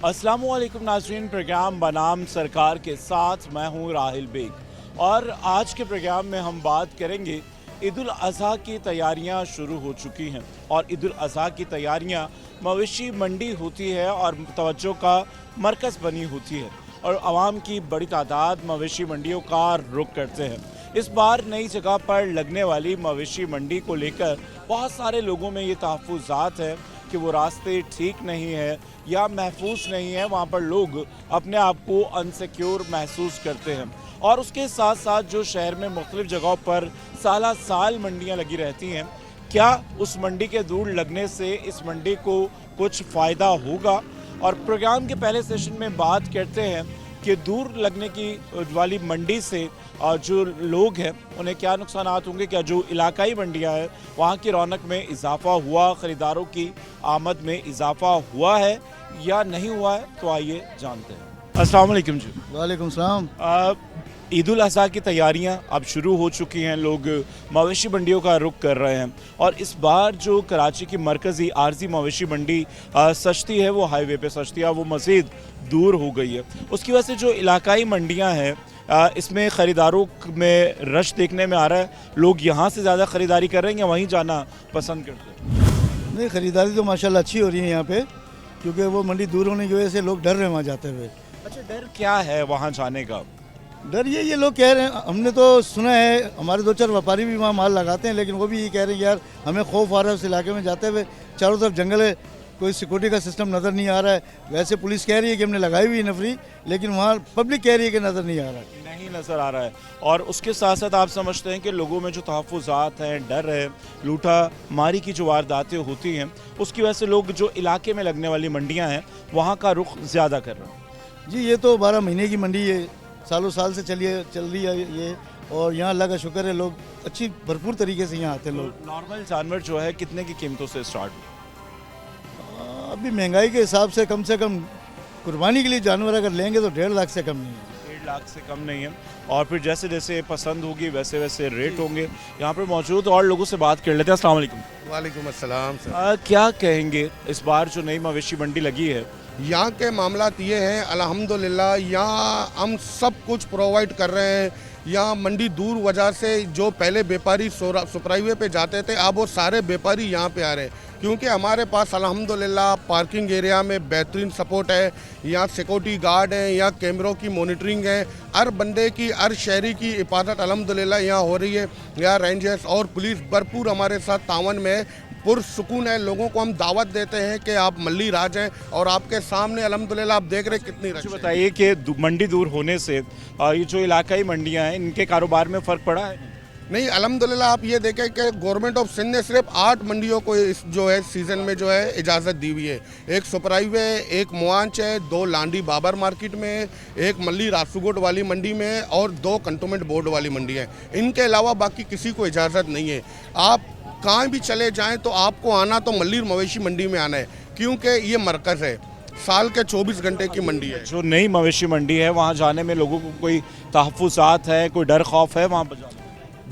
अस्सलामुअलैकुम नाज़रीन, प्रोग्राम बनाम सरकार के साथ मैं हूं राहिल बेग और आज के प्रोग्राम में हम बात करेंगे ईद उल अज़हा की तैयारियां शुरू हो चुकी हैं और ईद उल अज़हा की तैयारियां मवेशी मंडी होती है और तवज्जो का मरकज़ बनी होती है और आवाम की बड़ी तादाद मवेशी मंडियों का रुख करते हैं। इस बार नई जगह पर लगने वाली मवेशी मंडी को लेकर बहुत सारे लोगों में ये तहफ़्फ़ुज़ात है कि वो रास्ते ठीक नहीं है या महफूज नहीं है, वहाँ पर लोग अपने आप को अनसिक्योर महसूस करते हैं। और उसके साथ साथ जो शहर में मुख्तलिफ जगहों पर साल साल मंडियाँ लगी रहती हैं, क्या उस मंडी के दूर लगने से इस मंडी को कुछ फ़ायदा होगा? और प्रोग्राम के पहले सेशन में बात करते हैं कि दूर लगने की वाली मंडी से जो लोग हैं उन्हें क्या नुकसान होंगे, क्या जो इलाकाई मंडियां हैं वहाँ की रौनक में इजाफा हुआ, ख़रीदारों की आमद में इजाफा हुआ है या नहीं हुआ है, तो आइए जानते हैं। अस्सलाम वालेकुम जी। वालेकुम सलाम। ईद उल अज़हा की तैयारियां अब शुरू हो चुकी हैं, लोग मवेशी मंडियों का रुख कर रहे हैं और इस बार जो कराची की मरकज़ी आर्जी मवेशी मंडी सस्ती है, वो हाईवे पे सस्ती है, वो मज़ीद दूर हो गई है। उसकी वजह से जो इलाकाई मंडियां हैं इसमें ख़रीदारों में रश देखने में आ रहा है। लोग यहाँ से ज़्यादा ख़रीदारी कर रहे हैं या वहीं जाना पसंद करते हैं? नहीं, ख़रीदारी तो माशाल्लाह अच्छी हो रही है यहाँ पे, क्योंकि वो मंडी दूर होने की वजह से लोग डर रहे हैं वहाँ जाते हुए। अच्छा, डर क्या है वहाँ जाने का? डर ये लोग कह रहे हैं, हमने तो सुना है, हमारे दो चार व्यापारी भी वहाँ माल लगाते हैं, लेकिन वो भी ये कह रहे हैं यार हमें खौफ आ रहा है उस इलाके में जाते हुए, चारों तरफ जंगल है, कोई सिक्योरिटी का सिस्टम नज़र नहीं आ रहा है। वैसे पुलिस कह रही है कि हमने लगाई हुई है नफरी, लेकिन वहाँ पब्लिक कह रही है कि नज़र नहीं आ रहा है। नहीं नज़र आ रहा है। और उसके साथ साथ आप समझते हैं कि लोगों में जो तहफ़्फ़ुज़ात हैं, डर है, लूटा मारी की जो वारदातें होती हैं, उसकी वजह से लोग जो इलाके में लगने वाली मंडियाँ हैं वहाँ का रुख ज़्यादा कर रहे हैं। जी, ये तो 12 महीने की मंडी है, सालों साल से चल रही है ये, और यहाँ अल्लाह का शुक्र है, लोग अच्छी भरपूर तरीके से यहाँ आते हैं। लोग नॉर्मल जानवर जो है कितने की कीमतों से स्टार्ट? अभी महंगाई के हिसाब से कम कुर्बानी के लिए जानवर अगर लेंगे तो 1.5 लाख से कम नहीं है। 1.5 लाख से कम नहीं है। और फिर जैसे जैसे पसंद होगी वैसे वैसे रेट होंगे। यहाँ पर मौजूद और लोगों से बात कर लेते हैं। अस्सलाम वालेकुम। वालेकुम अस्सलाम सर। क्या कहेंगे इस बार जो नई मवेशी मंडी लगी है? यहाँ के मामलात ये हैं, अल्हम्दुलिल्लाह यहाँ हम सब कुछ प्रोवाइड कर रहे हैं। यहाँ मंडी दूर वजह से जो पहले व्यापारी सुपराईवे पे जाते थे, अब वो सारे व्यापारी यहाँ पे आ रहे हैं, क्योंकि हमारे पास अल्हम्दुलिल्लाह पार्किंग एरिया में बेहतरीन सपोर्ट है। यहाँ सिक्योरिटी गार्ड हैं, यहाँ कैमरों की मॉनिटरिंग है, हर बंदे की, हर शहरी की हिफाजत अल्हम्दुलिल्लाह यहाँ हो रही है। यहाँ रेंजर्स और पुलिस भरपूर हमारे साथ तावन में है, पुरसुकून है। लोगों को हम दावत देते हैं कि आप मल्ली राज हैं और आपके सामने अल्हम्दुलिल्लाह आप देख रहे हैं कितनी रश है। बताइए कि मंडी दूर होने से ये जो इलाकाई मंडियां हैं इनके कारोबार में फ़र्क पड़ा है? नहीं, अल्हम्दुलिल्लाह आप ये देखें कि गवर्नमेंट ऑफ सिंध ने सिर्फ 8 मंडियों को इस जो है सीज़न में जो है इजाज़त दी हुई है। एक सुपराईवे, एक मुआंच है, 2 लांडी बाबर मार्केट में, एक मल्ली रासूगोट वाली मंडी में और 2 कंटोनमेंट बोर्ड वाली मंडी है। इनके अलावा बाकी किसी को इजाज़त नहीं है। आप कहाँ भी चले जाएं तो आपको आना तो मल्ली मवेशी मंडी में आना है, क्योंकि ये मरकज़ है, साल के 24 घंटे की मंडी है। जो नई मवेशी मंडी है वहाँ जाने में लोगों को कोई तहफ़्फ़ुज़ात है, कोई डर खौफ है वहाँ पर जाने?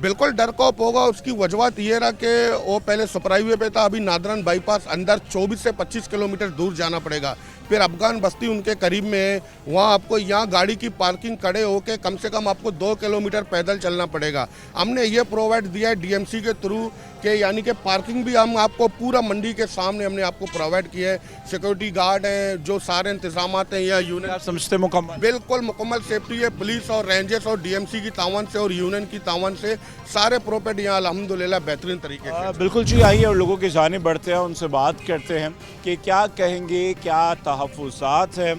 बिल्कुल डर खौफ होगा। उसकी वजह ये रहा कि वो पहले सुपराईवे पे था, अभी नादरन बाईपास अंदर 24 से 25 किलोमीटर दूर जाना पड़ेगा। फिर अफगान बस्ती उनके करीब में है, वहाँ आपको यहाँ गाड़ी की पार्किंग खड़े होके कम से कम आपको 2 किलोमीटर पैदल चलना पड़ेगा। हमने ये प्रोवाइड दिया है डीएमसी के थ्रू कि यानी कि पार्किंग भी हम आपको पूरा मंडी के सामने हमने आपको प्रोवाइड किया है। सिक्योरिटी गार्ड हैं, जो सारे इंतजाम हैं या यूनियन, आप समझते मुकम्मल? बिल्कुल मुकम्मल सेफ्टी है। पुलिस और रेंजर्स और डीएमसी की तावन से और यूनियन की तावन से सारे प्रोपेड यहाँ अल्हम्दुलिल्लाह बेहतरीन तरीके से। बिल्कुल जी, आइए और लोगों की जानिब बढ़ते हैं, उनसे बात करते हैं कि क्या कहेंगे, क्या तहफ़्फ़ुज़ात है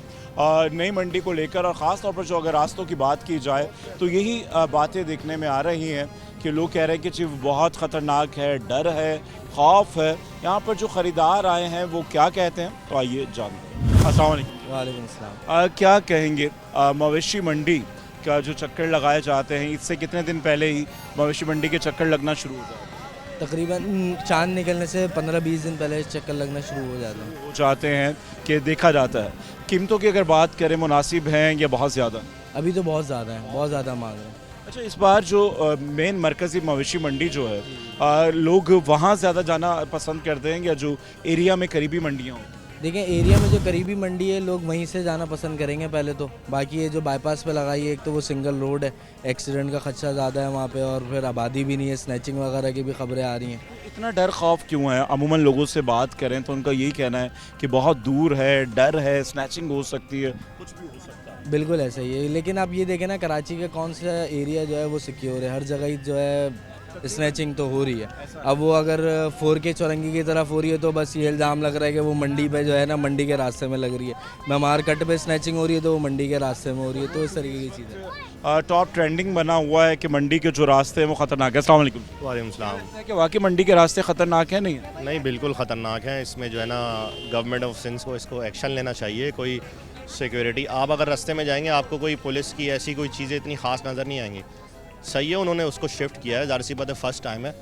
नई मंडी को लेकर। और ख़ास तौर पर जो अगर रास्तों की बात की जाए तो यही बातें देखने में आ रही हैं कि लोग कह रहे हैं कि जी बहुत ख़तरनाक है, डर है, खौफ है। यहाँ पर जो ख़रीदार आए हैं वो क्या कहते हैं, तो आइए जानते हैं। अस्सलाम वालेकुम। वालेकुम सलाम। क्या कहेंगे मवेशी मंडी का जो चक्कर लगाए जाते हैं, इससे कितने दिन पहले ही मवेशी मंडी के चक्कर लगना शुरू हो जाते हैं? तकरीबन चांद निकलने से 15-20 दिन पहले चक्कर लगना शुरू हो जाता है। हो जाते हैं कि देखा जाता है। कीमतों की अगर बात करें, मुनासिब हैं या बहुत ज़्यादा? अभी तो बहुत ज़्यादा है, बहुत ज़्यादा मांग है। अच्छा, इस बार जो मेन मरकज़ी मवेशी मंडी जो है लोग वहाँ ज़्यादा जाना पसंद करते हैं या जो एरिया में करीबी मंडियाँ हों? देखें एरिया में जो करीबी मंडी है लोग वहीं से जाना पसंद करेंगे पहले तो। बाकी ये जो बाईपास पे लगाई है, एक तो वो सिंगल रोड है, एक्सीडेंट का खदशा ज़्यादा है वहाँ पे, और फिर आबादी भी नहीं है, स्नैचिंग वगैरह की भी खबरें आ रही हैं। इतना डर खौफ क्यों है? अमूमन लोगों से बात करें तो उनका यही कहना है कि बहुत दूर है, डर है, स्नैचिंग हो सकती है, कुछ भी हो सकता है। बिल्कुल ऐसा ही है, लेकिन आप ये देखें ना कराची का कौन सा एरिया जो है वो सिक्योर है, हर जगह ही जो है स्नैचिंग तो हो रही है। अब वो अगर 4K चौरंगी की तरफ हो रही है तो बस ये इल्ज़ाम लग रहा है कि वो मंडी पे जो है ना, मंडी के रास्ते में लग रही है। मेमार कट पे स्नैचिंग हो रही है तो वो मंडी के रास्ते में हो रही है, तो इस तरीके की चीज़ें। टॉप ट्रेंडिंग बना हुआ है कि मंडी के जो रास्ते हैं वो खतरनाक है। अस्सलाम वालेकुम। वालेकुम सलाम। लगता है कि वाकई मंडी के रास्ते खतरनाक है? नहीं है? नहीं, बिल्कुल ख़तरनाक है। इसमें जो है ना गवर्नमेंट ऑफ सिंध को इसको एक्शन लेना चाहिए। कोई सिक्योरिटी, आप अगर रास्ते में जाएंगे आपको कोई पुलिस की ऐसी कोई चीज़ें इतनी ख़ास नज़र नहीं आएंगी। सही है, उन्होंने उसको शिफ्ट किया है, ज़ाहिर सी बात है फर्स्ट टाइम है,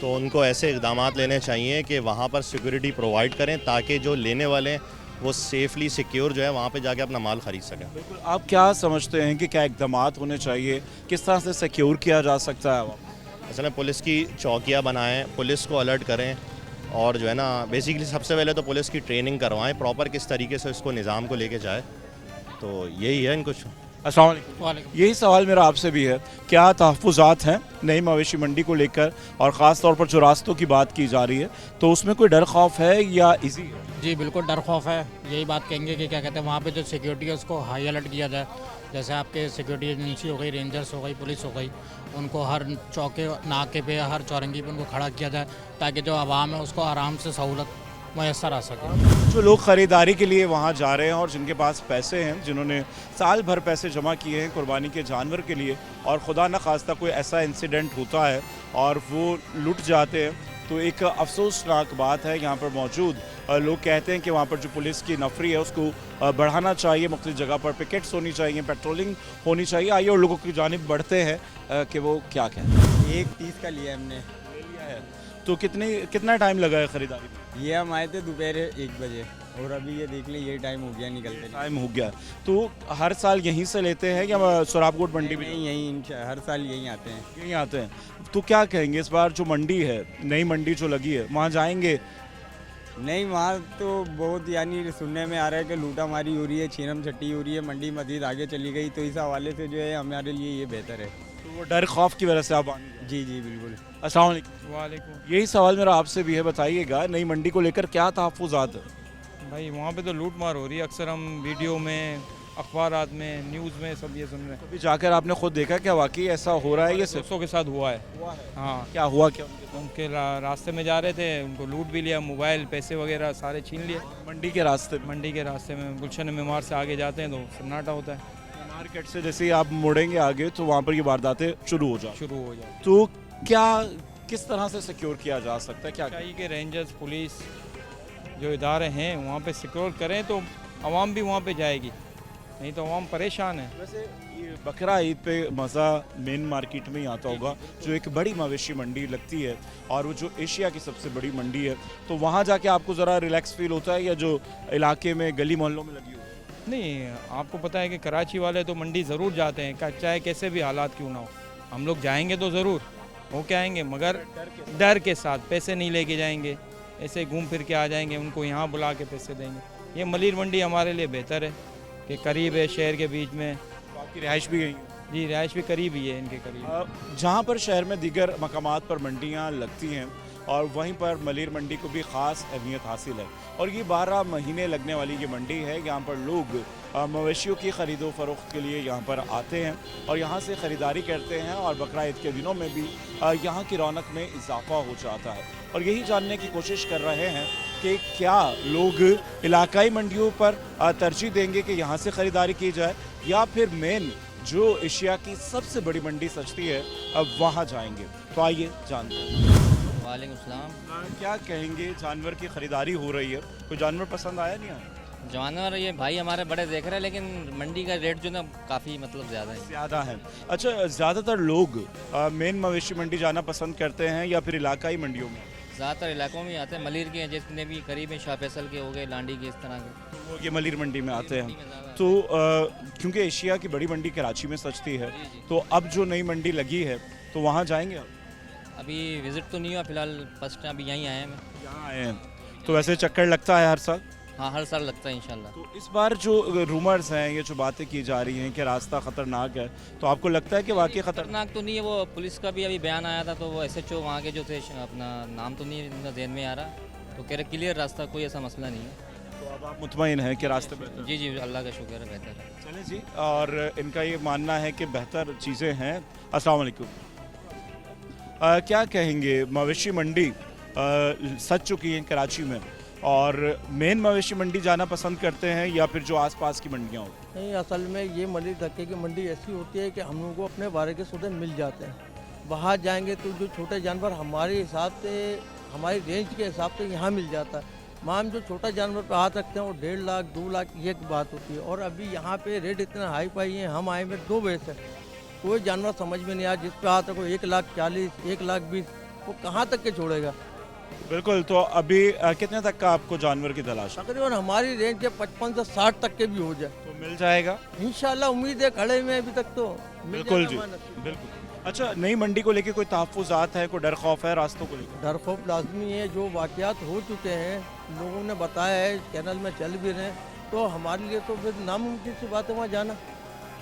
तो उनको ऐसे इक़दाम लेने चाहिए कि वहाँ पर सिक्योरिटी प्रोवाइड करें ताकि जो लेने वाले हैं वो सेफली सिक्योर जो है वहाँ पे जाके अपना माल ख़रीद सकें। बिल्कुल। आप क्या समझते हैं कि क्या इकदाम होने चाहिए, किस तरह से सिक्योर किया जा सकता है? असल में पुलिस की चौकियाँ बनाएं, पुलिस को अलर्ट करें, और जो है ना बेसिकली सबसे पहले तो पुलिस की ट्रेनिंग करवाएं प्रॉपर, किस तरीके से इसको निज़ाम को लेके जाए। तो यही है इनको। अस्सलाम वालेकुम। यही सवाल मेरा आपसे भी है, क्या तहफ़्फ़ुज़ात हैं नई मवेशी मंडी को लेकर, और ख़ास तौर पर जो रास्तों की बात की जा रही है तो उसमें कोई डर खौफ है या इजी है? जी बिल्कुल डर खौफ है। यही बात कहेंगे कि क्या कहते हैं वहाँ पे जो सिक्योरिटी है उसको हाई अलर्ट किया जाए। जैसे आपके सिक्योरिटी एजेंसी हो गई, रेंजर्स हो गई, पुलिस हो गई, उनको हर चौके नाके पे, हर चौरंगी पे उनको खड़ा किया जाए ताकि जो आवाम है उसको आराम से सहूलत मैसर आ सके। जो लोग ख़रीदारी के लिए वहाँ जा रहे हैं और जिनके पास पैसे हैं, जिन्होंने साल भर पैसे जमा किए हैं कुर्बानी के जानवर के लिए, और खुदा न खास्ता कोई ऐसा इंसिडेंट होता है और वो लुट जाते हैं, तो एक अफसोसनाक बात है। यहाँ पर मौजूद लोग कहते हैं कि वहाँ पर जो पुलिस की नफरी है उसको बढ़ाना चाहिए, मुख्तलिफ जगह पर पिकेट्स होनी चाहिए, पेट्रोलिंग होनी चाहिए। आइए और लोगों की जानिब बढ़ते हैं कि वो क्या कहते हैं। 1:30 का लिया हमने। तो कितना टाइम लगा है ख़रीदारी में? ये हम आए थे दोपहर 1 बजे और अभी ये देख ले, ये टाइम हो गया निकलते। टाइम हो गया। तो हर साल यहीं से लेते हैं या सुराबकोट मंडी में? नहीं, यहीं हर साल यहीं आते हैं। यहीं आते हैं। तो क्या कहेंगे इस बार जो मंडी है, नई मंडी जो लगी है, वहाँ जाएंगे? नहीं, वहाँ तो बहुत यानी सुनने में आ रहा है कि लूटा मारी हो रही है, छीनम छट्टी हो रही है, मंडी मज़ीद आगे चली गई, तो इस हवाले से जो है हमारे लिए ये बेहतर है। तो वो डर खौफ की वजह से आप आने? जी जी बिल्कुल। अस्सलाम वालेकुम। वालेकुम। यही सवाल मेरा आपसे भी है, बताइएगा नई मंडी को लेकर क्या तहफ़्फ़ुज़ात है? भाई वहाँ पे तो लूट मार हो रही है, अक्सर हम वीडियो में, अखबारात में, न्यूज़ में सब ये सुन रहे हैं। अभी जाकर आपने खुद देखा क्या वाकई ऐसा हो रहा है? ये सिर्फ दोस्तों के साथ हुआ है। हाँ, क्या हुआ क्या? उनके रास्ते में जा रहे थे, उनको लूट भी लिया, मोबाइल, पैसे वगैरह सारे छीन लिए। मंडी के रास्ते में? मंडी के रास्ते में गुलशन मेमार से आगे जाते हैं तो सन्नाटा होता है। मार्केट से जैसे ही आप मुड़ेंगे आगे तो वहाँ पर ये वारदातें शुरू हो जाए। तो क्या किस तरह से सिक्योर किया जा सकता है? क्या चाहिए कि रेंजर्स, पुलिस जो इदारे हैं वहाँ पे सिक्योर करें तो आवाम भी वहाँ पे जाएगी, नहीं तो आवाम परेशान है। वैसे ये बकरा ईद पे मज़ा मेन मार्केट में ही आता होगा, जो एक बड़ी मवेशी मंडी लगती है और वो जो एशिया की सबसे बड़ी मंडी है, तो वहाँ जाके आपको ज़रा रिलैक्स फील होता है या जो इलाके में गली मोहल्लों में लगी हो? नहीं, आपको पता है कि कराची वाले तो मंडी ज़रूर जाते हैं, चाहे कैसे भी हालात क्यों ना हो। हम लोग जाएंगे तो ज़रूर वो क्या आएंगे, मगर डर के साथ, पैसे नहीं लेके जाएंगे, ऐसे घूम फिर के आ जाएंगे, उनको यहाँ बुला के पैसे देंगे। ये मलिर मंडी हमारे लिए बेहतर है कि करीब है शहर के बीच में। आपकी रिहाइश भी गई? जी, रिहाइश भी करीब ही है इनके करीब। जहाँ पर शहर में दीगर मकामात पर मंडियाँ लगती हैं और वहीं पर मलिर मंडी को भी ख़ास अहमियत हासिल है, और ये 12 महीने लगने वाली ये मंडी है। यहाँ पर लोग मवेशियों की ख़रीदो फरोख्त के लिए यहाँ पर आते हैं और यहाँ से ख़रीदारी करते हैं, और बकरा ईद के दिनों में भी यहाँ की रौनक में इजाफा हो जाता है। और यही जानने की कोशिश कर रहे हैं कि क्या लोग इलाकाई मंडियों पर तरजीह देंगे कि यहाँ से ख़रीदारी की जाए, या फिर मेन जो एशिया की सबसे बड़ी मंडी सजती है अब वहाँ जाएंगे। तो आइए जानते हैं। वालेकुम सलाम। क्या कहेंगे, जानवर की ख़रीदारी हो रही है, कोई जानवर पसंद आया नहीं आया? जानवर ये भाई हमारे बड़े देख रहे हैं, लेकिन मंडी का रेट जो ना काफ़ी मतलब ज़्यादा है। ज़्यादा है। अच्छा, ज़्यादातर लोग मेन मवेशी मंडी जाना पसंद करते हैं या फिर इलाकाई मंडियों में? ज़्यादातर इलाकों में आते हैं, मलिर के जितने भी करीब हैं, शाह फैसल के हो गए, लांडी के, इस तरह के, तो वो ये मलिर मंडी में आते हैं। तो क्योंकि एशिया की बड़ी मंडी कराची में सजती है, तो अब जो नई मंडी लगी है तो वहाँ जाएंगे आप? अभी विज़िट तो नहीं हुआ फ़िलहाल, फर्स्ट टाइम अभी यहीं आए हैं। यहाँ आए हैं, तो वैसे चक्कर लगता है हर साल? हाँ हर साल लगता है इंशाल्लाह। तो इस बार जो रूमर्स हैं, ये जो बातें की जा रही हैं कि रास्ता ख़तरनाक है, तो आपको लगता है कि वाकई खतरनाक? खतरनाक तो नहीं है, वो पुलिस का भी अभी बयान आया था, तो वो SHO वहाँ के जो थे, अपना नाम तो नहीं इनका ध्यान में आ रहा, तो कह रहे क्लियर रास्ता, कोई ऐसा मसला नहीं है। तो अब आप मुतमईन हैं कि रास्ते बेहतर? जी जी अल्लाह का शुक्र है, बेहतर है। चलें जी, और इनका ये मानना है कि बेहतर चीज़ें हैं। अस्सलाम वालेकुम। क्या कहेंगे, मवेशी मंडी सज चुकी है कराची में, और मेन मवेशी मंडी जाना पसंद करते हैं या फिर जो आसपास की मंडियाँ होती नहीं, असल में ये मली धक्के की मंडी ऐसी होती है कि हम लोगों को अपने बारे के सौदे मिल जाते हैं। वहाँ जाएंगे तो जो छोटे जानवर हमारे हिसाब से, हमारी रेंज के हिसाब से यहाँ मिल जाता है। वहाँ हम जो छोटा जानवर पे हाथ रखते हैं वो 1.5 लाख 2 लाख ये एक बात होती है। और अभी यहाँ पे रेट इतना हाई पाई है, हम आए में 2 बजे से कोई जानवर समझ में नहीं आया, जिस पे हाथ रखो 1,40,000 1,20,000, वो कहाँ तक के छोड़ेगा। बिल्कुल। तो अभी कितने तक का आपको जानवर की तलाश है? तकरीबन हमारी रेंज के 55 से 60 तक के भी हो जाए तो मिल जाएगा इंशाल्लाह, उम्मीद है, खड़े में अभी तक तो मिल बिल्कुल जी, जाएगा हमारा। बिल्कुल। अच्छा, नई मंडी को लेके कोई तहफ़्फ़ुज़ात है, कोई डर खौफ है रास्तों को लेकर? डर खौफ लाजमी है, जो वाक़यात हो चुके हैं, लोगों ने बताया है, चैनल में चल भी रहे हैं, तो हमारे लिए तो फिर नामुमकिन सी बात है वहाँ जाना।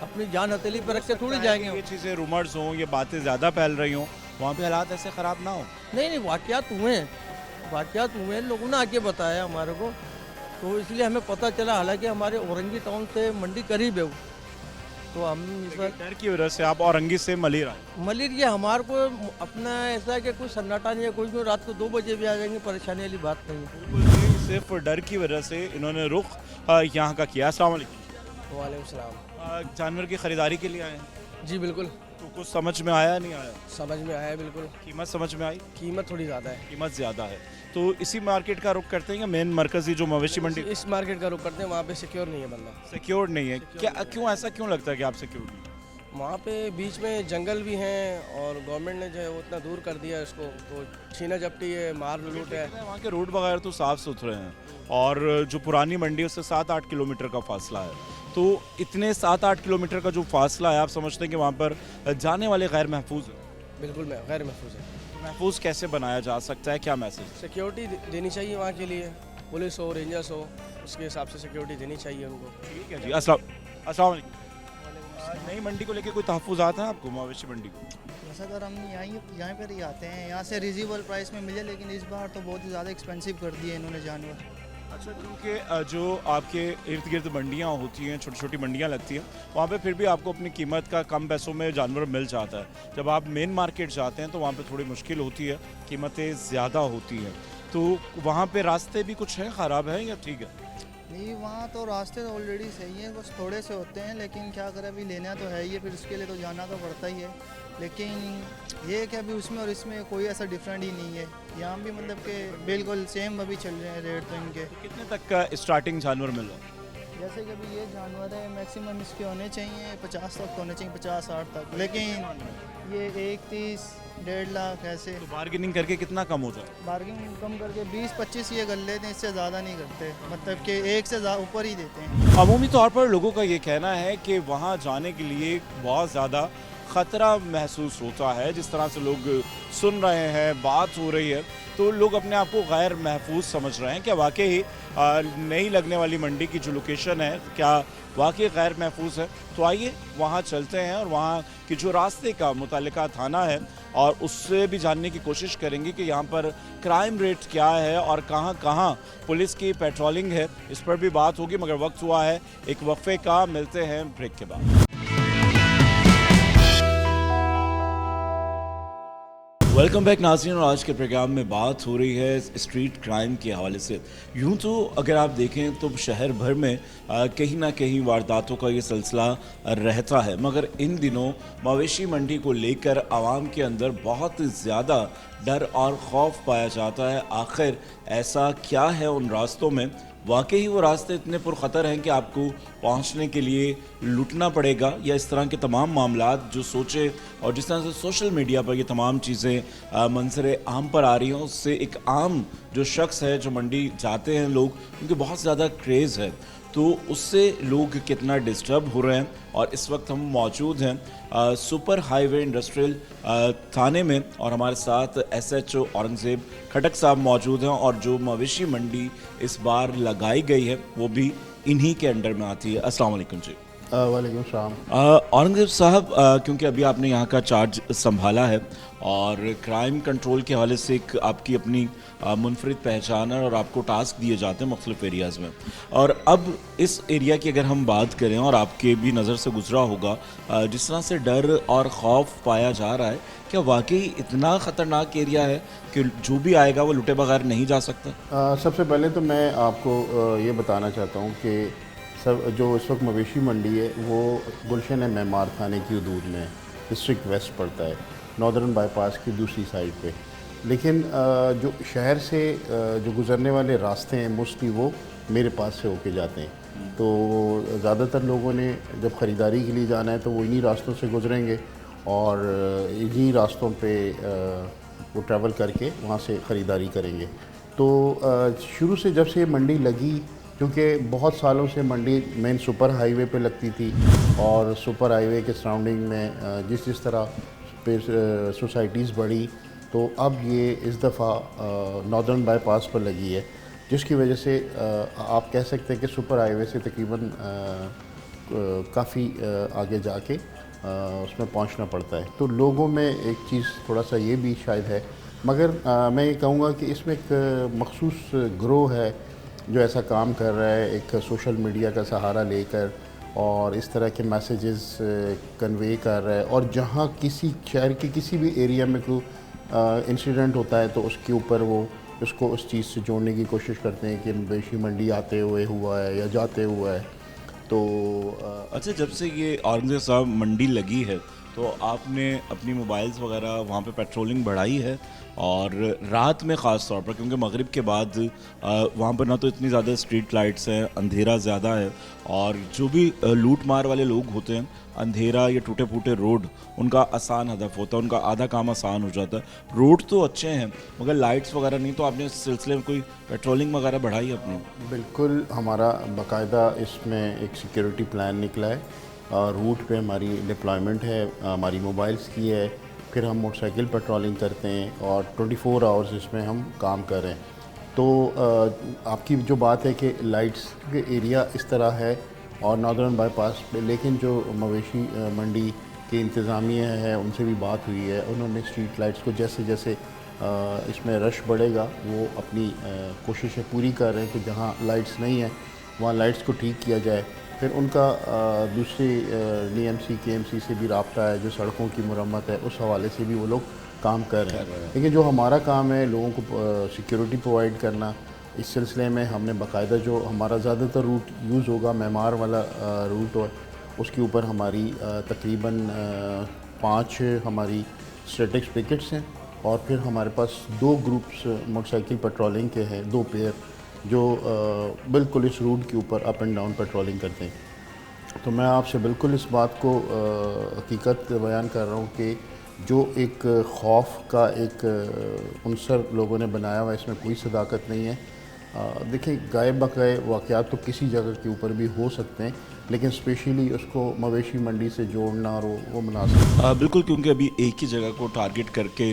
अपनी जान हथेली पर रख के थोड़ी जाएंगे। ये चीज़ें रूमर्स हों, ये बातें ज़्यादा फैल रही हों, वहाँ पे हालात ऐसे ख़राब ना हो? नहीं नहीं, वाक़यात हुए हैं, लोगों ने आके बताया हमारे को, तो इसलिए हमें पता चला। हालांकि हमारे औरंगी टाउन से मंडी करीब है वो, तो हम इस बार डर की वजह से आप औरंगी से मलिर आए? मलिर ये हमारे को अपना ऐसा है कि कोई सन्नाटा नहीं है, कोई भी रात को 2 बजे भी आ जाएंगे, परेशानी वाली बात नहीं है। बिल्कुल, सिर्फ डर की वजह से इन्होंने रुख यहाँ का किया। अस्सलाम वालेकुम। वालेकुम सलाम। जानवर की ख़रीदारी के लिए आए हैं? जी बिल्कुल, तो कुछ समझ में आया नहीं आया? समझ में आया बिल्कुल। कीमत समझ में आई? कीमत थोड़ी ज़्यादा है। कीमत ज़्यादा है, तो इसी मार्केट का रुख करते हैं या मेन मरकज़ी जो मवेशी मंडी? इस मार्केट का रुख करते हैं, वहाँ पे सिक्योर नहीं है बंदा। सिक्योर नहीं है क्या? क्यों ऐसा क्यों लगता है कि आप सिक्योर नहीं? वहाँ पे बीच में जंगल भी हैं और गवर्नमेंट ने जो है वो इतना दूर कर दिया है उसको, तो छीना झपटी है, मार लूट है। वहाँ के रोड वगैरह तो साफ़ सुथरे हैं, और जो पुरानी मंडी है उससे 7-8 किलोमीटर का फासला है, तो इतने 7-8 किलोमीटर का जो फासला है, आप समझते हैं कि वहाँ पर जाने वाले गैर महफूज है? बिल्कुल गैर महफूज है। महफूज कैसे बनाया जा सकता है, क्या मैसेज? सिक्योरिटी देनी चाहिए वहाँ के लिए, पुलिस हो, रेंजर्स हो, उसके हिसाब से सिक्योरिटी देनी चाहिए उनको। ठीक है जी। अस्सलाम वालेकुम। नई मंडी को लेके कोई तहफ़्फ़ुज़ात हैं आपको, मवेशी मंडी को? वैसे अगर हम यहाँ पर ही आते हैं, यहाँ से रिजनेबल प्राइस में मिले, लेकिन इस बार तो बहुत ही ज़्यादा एक्सपेंसिव कर दिए इन्होंने जानवर। अच्छा, क्योंकि जो आपके इर्द गिर्द मंडियाँ होती हैं, छोटी छोटी मंडियाँ लगती हैं, वहाँ पे फिर भी आपको अपनी कीमत का कम पैसों में जानवर मिल जाता है। जब आप मेन मार्केट जाते हैं तो वहाँ पे थोड़ी मुश्किल होती है, कीमतें ज़्यादा होती हैं, तो वहाँ पे रास्ते भी कुछ हैं, ख़राब है या ठीक है? नहीं, वहाँ तो रास्ते तो ऑलरेडी सही हैं, बस थोड़े से होते हैं, लेकिन क्या करें, अभी लेना तो है ही है, फिर उसके लिए तो जाना तो पड़ता ही है। लेकिन ये कि अभी उसमें और इसमें कोई ऐसा डिफरेंट ही नहीं है, यहाँ भी मतलब कि बिल्कुल सेम अभी चल रहे हैं रेट तो इनके। कितने तक का स्टार्टिंग जानवर मिल रहा है? जैसे कि अभी ये जानवर है, मैक्सिमम इसके होने चाहिए 50 तक तो होने चाहिए, 50-60 तक, लेकिन ये 1,30,000 1.5 लाख ऐसे। तो बार्गेनिंग करके कितना कम हो जाए? बार्गेनिंग कम करके 20-25 ये कर लेते हैं, इससे ज़्यादा नहीं करते, मतलब कि 1 से ऊपर ही देते हैं। अमूमी तौर पर लोगों का ये कहना है कि वहाँ जाने के लिए बहुत ज़्यादा ख़तरा महसूस होता है। जिस तरह से लोग सुन रहे हैं, बात हो रही है, तो लोग अपने आप को गैर महफूज समझ रहे हैं। क्या वाकई ही नई लगने वाली मंडी की जो लोकेशन है, क्या वाकई गैर महफूज है? तो आइए वहाँ चलते हैं और वहाँ की जो रास्ते का मुतल्लिका थाना है, और उससे भी जानने की कोशिश करेंगे कि यहाँ पर क्राइम रेट क्या है और कहाँ कहाँ पुलिस की पेट्रोलिंग है। इस पर भी बात होगी, मगर वक्त हुआ है एक वक्फे का। मिलते हैं ब्रेक के बाद। वेलकम बैक नाज़रीन, और आज के प्रोग्राम में बात हो रही है स्ट्रीट क्राइम के हवाले से। यूँ तो अगर आप देखें तो शहर भर में कहीं ना कहीं वारदातों का ये सिलसिला रहता है, मगर इन दिनों मवेशी मंडी को लेकर आवाम के अंदर बहुत ज़्यादा डर और खौफ पाया जाता है। आखिर ऐसा क्या है उन रास्तों में? वाकई वो रास्ते इतने पुरखतर हैं कि आपको पहुंचने के लिए लूटना पड़ेगा, या इस तरह के तमाम मामलात जो सोचे और जिस तरह से सोशल मीडिया पर ये तमाम चीज़ें मंजर आम पर आ रही हैं, उससे एक आम जो शख्स है, जो मंडी जाते हैं लोग, उनके बहुत ज़्यादा क्रेज़ है। तो उससे लोग कितना डिस्टर्ब हो रहे हैं। और इस वक्त हम मौजूद हैं सुपर हाईवे इंडस्ट्रियल थाने में और हमारे साथ SHO औरंगज़ेब खटक साहब मौजूद हैं। और जो मवेशी मंडी इस बार लगाई गई है वो भी इन्हीं के अंडर में आती है। अस्सलाम वालेकुम जी। वालेकुम सलाम। औरंगज़ेब साहब, क्योंकि अभी आपने यहाँ का चार्ज संभाला है और क्राइम कंट्रोल के हवाले से एक आपकी अपनी मुनफरिद पहचान है और आपको टास्क दिए जाते हैं मुख्तलिफ एरियाज़ में। और अब इस एरिया की अगर हम बात करें और आपके भी नज़र से गुजरा होगा, जिस तरह से डर और खौफ पाया जा रहा है, क्या वाकई इतना ख़तरनाक एरिया है कि जो भी आएगा वो लुटे बगैर नहीं जा सकता? सबसे पहले तो मैं आपको ये बताना चाहता हूँ कि सब जो इस वक्त मवेशी मंडी है वो गुलशन मेमार थाने की हदूद में है, डिस्ट्रिक्ट वेस्ट पड़ता है, नॉर्दर्न बाईपास की दूसरी साइड पे। लेकिन जो शहर से जो गुज़रने वाले रास्ते हैं मोस्टली वो मेरे पास से होके जाते हैं। तो ज़्यादातर लोगों ने जब ख़रीदारी के लिए जाना है तो वो इन्हीं रास्तों से गुजरेंगे और इन्हीं रास्तों पे वो ट्रैवल करके वहाँ से ख़रीदारी करेंगे। तो शुरू से जब से ये मंडी लगी, क्योंकि बहुत सालों से मंडी मेन सुपर हाईवे पे लगती थी और सुपर हाईवे के सराउंडिंग में जिस तरह पे सोसाइटीज़ बढ़ी, तो अब ये इस दफ़ा नॉर्दर्न बाईपास पर लगी है, जिसकी वजह से आप कह सकते हैं कि सुपर हाईवे से तकरीबन काफ़ी आगे जाके उसमें पहुंचना पड़ता है। तो लोगों में एक चीज़ थोड़ा सा ये भी शायद है, मगर मैं ये कहूँगा कि इसमें एक मखसूस ग्रोह है जो ऐसा काम कर रहा है, एक सोशल मीडिया का सहारा लेकर और इस तरह के मैसेजेस कन्वे कर रहा है। और जहाँ किसी शहर के किसी भी एरिया में कोई इंसिडेंट होता है तो उसके ऊपर वो उसको उस चीज़ से जोड़ने की कोशिश करते हैं कि मवेशी मंडी आते हुए हुआ है या जाते हुआ है। तो अच्छा, जब से ये औरंगज़ेब साहब मंडी लगी है तो आपने अपनी मोबाइल्स वगैरह वहाँ पे पेट्रोलिंग बढ़ाई है, और रात में ख़ास तौर पर, क्योंकि मगरिब के बाद वहाँ पर ना तो इतनी ज़्यादा स्ट्रीट लाइट्स हैं, अंधेरा ज़्यादा है, और जो भी लूट मार वाले लोग होते हैं, अंधेरा या टूटे फूटे रोड उनका आसान हदफ होता है, उनका आधा काम आसान हो जाता है। रोड तो अच्छे हैं मगर लाइट्स वगैरह नहीं, तो आपने इस सिलसिले में कोई पेट्रोलिंग वगैरह बढ़ाई अपनी? बिल्कुल, हमारा बाकायदा इसमें एक सिक्योरिटी प्लान निकला है, रूट पे हमारी डिप्लॉयमेंट है, हमारी मोबाइल्स की है, फिर हम मोटरसाइकिल पेट्रोलिंग करते हैं और 24 आवर्स इसमें हम काम कर रहे हैं। तो आपकी जो बात है कि लाइट्स के एरिया इस तरह है और नॉर्दर्न बाईपास पे, लेकिन जो मवेशी मंडी की इंतज़ामिया है उनसे भी बात हुई है, उन्होंने स्ट्रीट लाइट्स को जैसे जैसे इसमें रश बढ़ेगा वो अपनी कोशिशें पूरी कर रहे हैं कि जहाँ लाइट्स नहीं है वहाँ लाइट्स को ठीक किया जाए। फिर उनका दूसरी DMC KMC से भी रब्ता है, जो सड़कों की मुरम्मत है उस हवाले से भी वो लोग काम कर रहे हैं। लेकिन जो हमारा काम है लोगों को सिक्योरिटी प्रोवाइड करना, इस सिलसिले में हमने बाकायदा जो हमारा ज़्यादातर रूट यूज़ होगा मेमार वाला रूट है, उसके ऊपर हमारी तकरीबन 5 हमारी स्टैटिक्स पिकेट्स हैं और फिर हमारे पास 2 ग्रुप्स मोटरसाइकिल पेट्रोलिंग के हैं, 2 पेयर जो बिल्कुल इस रूट के ऊपर अप एंड डाउन पेट्रोलिंग करते हैं। तो मैं आपसे बिल्कुल इस बात को हकीकत बयान कर रहा हूँ कि जो एक खौफ का एक अंसर लोगों ने बनाया हुआ है, इसमें कोई सदाकत नहीं है। देखिए, गायब बकाए वाक़यात तो किसी जगह के ऊपर भी हो सकते हैं, लेकिन स्पेशली उसको मवेशी मंडी से जोड़ना और वो मुनासिब बिल्कुल, क्योंकि अभी एक ही जगह को टारगेट करके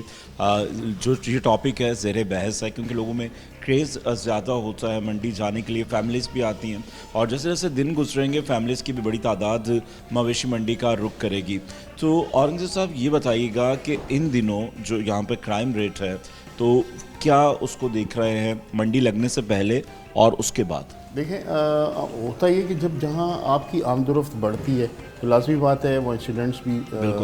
जो ये टॉपिक है ज़ेरे बहस है, क्योंकि लोगों में क्रेज़ ज़्यादा होता है मंडी जाने के लिए, फैमिलीज़ भी आती हैं और जैसे जैसे दिन गुजरेंगे फैमिलीज़ की भी बड़ी तादाद मवेशी मंडी का रुख करेगी। तो औरंगज़ेब साहब ये बताइएगा कि इन दिनों जो यहाँ पे क्राइम रेट है तो क्या उसको देख रहे हैं मंडी लगने से पहले और उसके बाद? देखें, होता ये कि जब जहाँ आपकी आमदोरफ्त बढ़ती है तो लाजमी बात है वो इंसिडेंट्स भी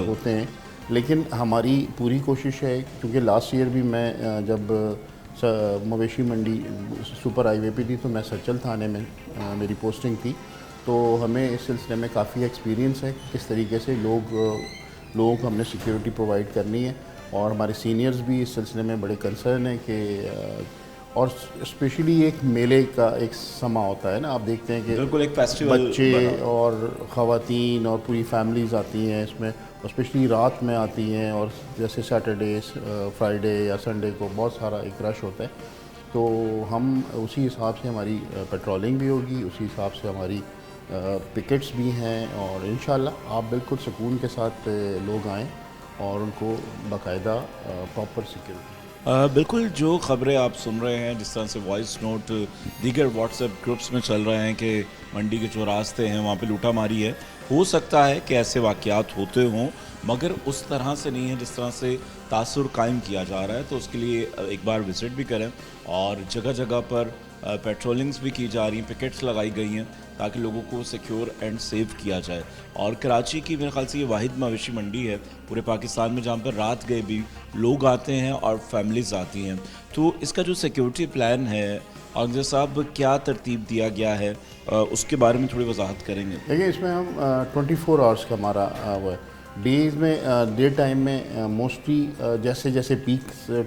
होते हैं, लेकिन हमारी पूरी कोशिश है, क्योंकि लास्ट ईयर भी मैं जब मवेशी मंडी सुपर हाईवे पे थी तो मैं सचल थाने में मेरी पोस्टिंग थी, तो हमें इस सिलसिले में काफ़ी एक्सपीरियंस है किस तरीके से लोगों को हमने सिक्योरिटी प्रोवाइड करनी है, और हमारे सीनियर्स भी इस सिलसिले में बड़े कंसर्न हैं कि और स्पेशली एक मेले का एक समा होता है ना, आप देखते हैं कि बिल्कुल एक फेस्टिवल, बच्चे और ख़वातीन और पूरी फैमिलीज़ आती हैं इसमें, और स्पेशली रात में आती हैं, और जैसे सैटरडे फ्राइडे या संडे को बहुत सारा एक रश होता है। तो हम उसी हिसाब से हमारी पेट्रोलिंग भी होगी, उसी हिसाब से हमारी पिकेट्स भी हैं और इंशाल्लाह आप बिल्कुल सुकून के साथ लोग आएँ और उनको बाकायदा प्रॉपर सिक्योरिटी। बिल्कुल जो ख़बरें आप सुन रहे हैं, जिस तरह से वॉइस नोट दीगर व्हाट्सएप ग्रुप्स में चल रहे हैं कि मंडी के जो रास्ते हैं वहाँ पे लूटा मारी है, हो सकता है कि ऐसे वाक़यात होते हों, मगर उस तरह से नहीं है जिस तरह से तासुर कायम किया जा रहा है। तो उसके लिए एक बार विज़िट भी करें और जगह जगह पर पेट्रोलिंग्स भी की जा रही हैं, पिकेट्स लगाई गई हैं ताकि लोगों को सिक्योर एंड सेफ किया जाए। और कराची की मेरे ख्याल से ये वाहिद मवेशी मंडी है पूरे पाकिस्तान में जहाँ पर रात गए भी लोग आते हैं और फैमिलीज़ आती हैं। तो इसका जो सिक्योरिटी प्लान है ऑर्गेनाइजर साहब, क्या तरतीब दिया गया है, उसके बारे में थोड़ी वजाहत करेंगे। देखिए इसमें हम 24 आवर्स का हमारा वो है। डेज़ में डे टाइम में मोस्टली जैसे जैसे पीक